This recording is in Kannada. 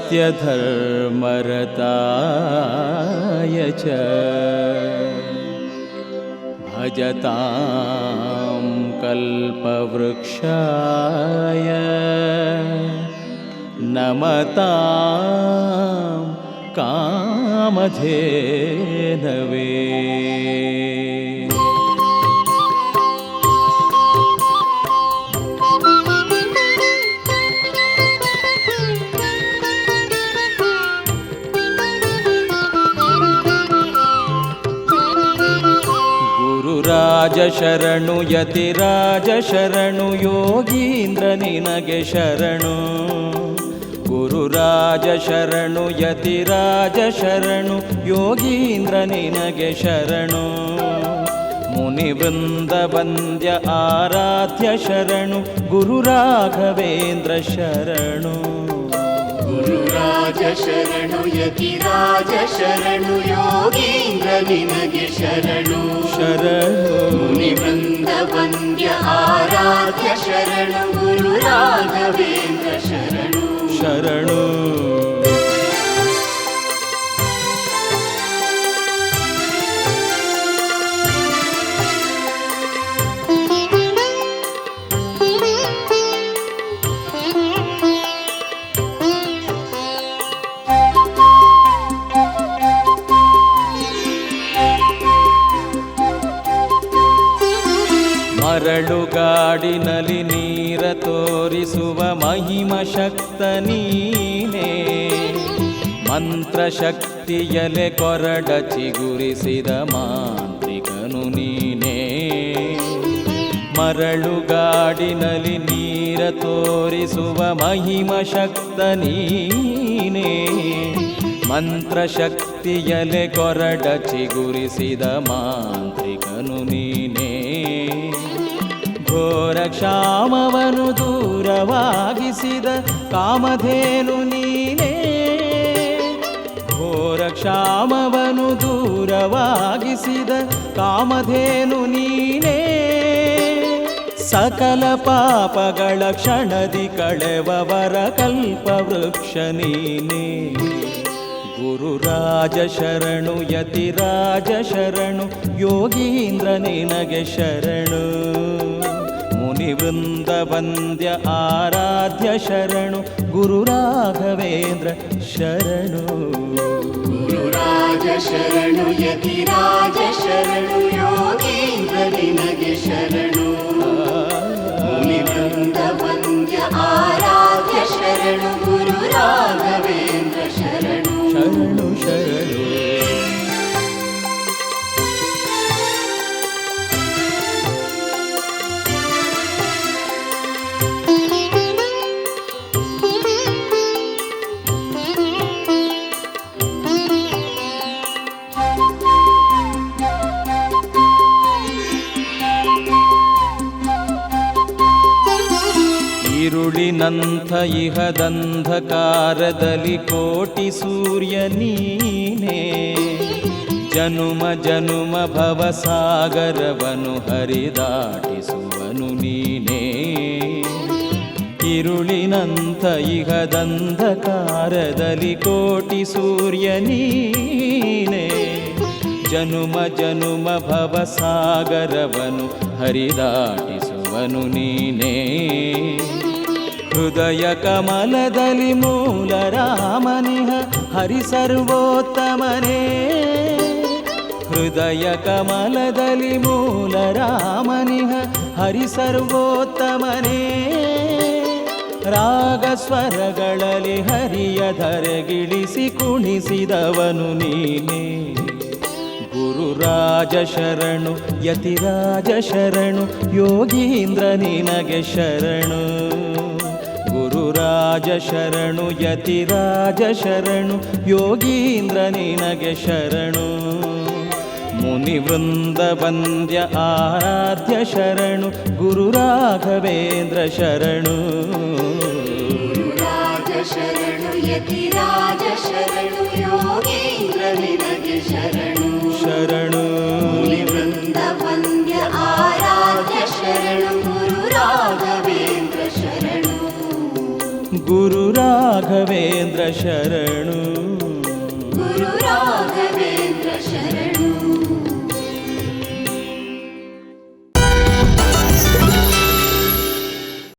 सत्यधर्मरताय च भजतां कल्पवृक्षाय नमतां कामधेनवे। ಗುರುರಾಜ ಶರಣು ಯತಿರಾಜ ಶರಣು ಯೋಗೀಂದ್ರ ನಿನಗೆ ಶರಣು. ಗುರುರಾಜ ಶರಣು ಯತಿರಾಜ ಶರಣು ಯೋಗೀಂದ್ರ ನಿನಗೆ ಶರಣು. ಮುನಿವೃಂದ ವಂದ್ಯ ಆರಾಧ್ಯ ಶರಣು ಗುರು ರಾಘವೇಂದ್ರ ಶರಣು. ಗುರುರಾಜ ಶರಣು ಯತಿರಾಜ ಶರಣು ಯೋಗೀಂದ್ರ ನಿನಗೆ ಶರಣು. ಶರಣು ಮುನಿವೃಂದ ವಂದ್ಯ ಆರಾಧ್ಯ ಶರಣು ಗುರು ರಾಘವೇಂದ್ರ ಶರಣು. ಶರಣು ಮರಳುಗಾಡಿನಲ್ಲಿ ನೀರ ತೋರಿಸುವ ಮಹಿಮ ಶಕ್ತ ನೀನೇ. ಮಂತ್ರಶಕ್ತಿಯಲೆ ಕೊರಡ ಚಿಗುರಿಸಿದ ಮಾಂತ್ರಿಕನು ನೀನೇ. ಮರಳುಗಾಡಿನಲ್ಲಿ ನೀರ ತೋರಿಸುವ ಮಹಿಮ ಶಕ್ತ ನೀನೇ. ಮಂತ್ರಶಕ್ತಿಯಲೆ ಕೊರಡ ಚಿಗುರಿಸಿದ ಮಾಂತ್ರಿಕನು ನೀನೇ. ಘೋರ ಕ್ಷಾಮವನು ದೂರವಾಗಿಸಿದ ಕಾಮಧೇನು ನೀನೇ. ಘೋರ ಕ್ಷಾಮವನು ದೂರವಾಗಿಸಿದ ಕಾಮಧೇನು ನೀನೇ. ಸಕಲ ಪಾಪಗಳ ಕ್ಷಣದಿ ಕಳೆವವರ ಕಲ್ಪವೃಕ್ಷ ನೀನೇ. ಗುರುರಾಜ ಶರಣು ಯತಿರಾಜ ಶರಣು ಯೋಗೀಂದ್ರ ನಿನಗೆ ಶರಣು. ಮುನಿವೃಂದ ವಂದ್ಯ ಆರಾಧ್ಯ ಶರಣು ಗುರು ರಾಘವೇಂದ್ರ ಶರಣು. ಗುರುರಾಜ ಶರಣು ಯತಿರಾಜ ಶರಣು ಯೋಗೀಂದ್ರ ನಿನಗೆ ಶರಣು. ಮುನಿವೃಂದ ವಂದ್ಯ ಆರಾಧ್ಯ ಶರಣು ಗುರು ರಾಘವೇಂದ್ರ ಶರಣು. ಶರಣು ಶರಣು ಇರುಳಿನಂಥ ಇಹದಂಧಕಾರದಲ್ಲಿ ಕೋಟಿ ಸೂರ್ಯ ನೀನೇ. ಜನುಮ ಜನುಮ ಭವಸಾಗರವನು ಹರಿದಾಟಿಸುವನು ನೀನೇ. ಇರುಳಿನಂಥ ಇಹದಂಧಕಾರದಲ್ಲಿ ಕೋಟಿ ಸೂರ್ಯ ನೀನೇ. ಜನುಮ ಜನುಮ ಭವಸಾಗರವನು ಹರಿದಾಟಿಸುವನು ನೀನೇ. ಹೃದಯ ಕಮಲದಲ್ಲಿ ಮೂಲ ರಾಮನಿಹ ಹರಿ ಸರ್ವೋತ್ತಮನೇ. ಹೃದಯ ಕಮಲದಲ್ಲಿ ಮೂಲ ರಾಮನಿಹ ಹರಿ ಸರ್ವೋತ್ತಮನೇ. ರಾಗ ಸ್ವರಗಳಲ್ಲಿ ಹರಿಯ ಧರೆಗಿಳಿಸಿ ಕುಣಿಸಿದವನು ನೀನೇ. ಗುರುರಾಜ ಶರಣು ಯತಿರಾಜ ಶರಣು ಯೋಗೀಂದ್ರ ನಿನಗೆ ಶರಣು. ಗುರುರಾಜ ಶರಣು ಯತಿರಾಜ ಶರಣು ಯೋಗೀಂದ್ರ ನಿನಗೆ ಶರಣು. ಮುನಿವೃಂದ ವಂದ್ಯ ಆರಾಧ್ಯ ಶರಣು ಗುರು ರಾಘವೇಂದ್ರ ಶರಣು. ಗುರುರಾಜ ಶರಣು ಯತಿರಾಜ ಶರಣು ಯೋಗೀಂದ್ರ ನಿನಗೆ ಶರಣು. ಶರಣು ಮುನಿವೃಂದ ವಂದ್ಯ ಆರಾಧ್ಯ ಶರಣು ಗುರು ರಾಘವೇಂದ್ರ ಶರಣು. ಗುರು ರಾಘವೇಂದ್ರ ಶರಣು ಗುರು ರಾಘವೇಂದ್ರ ಶರಣು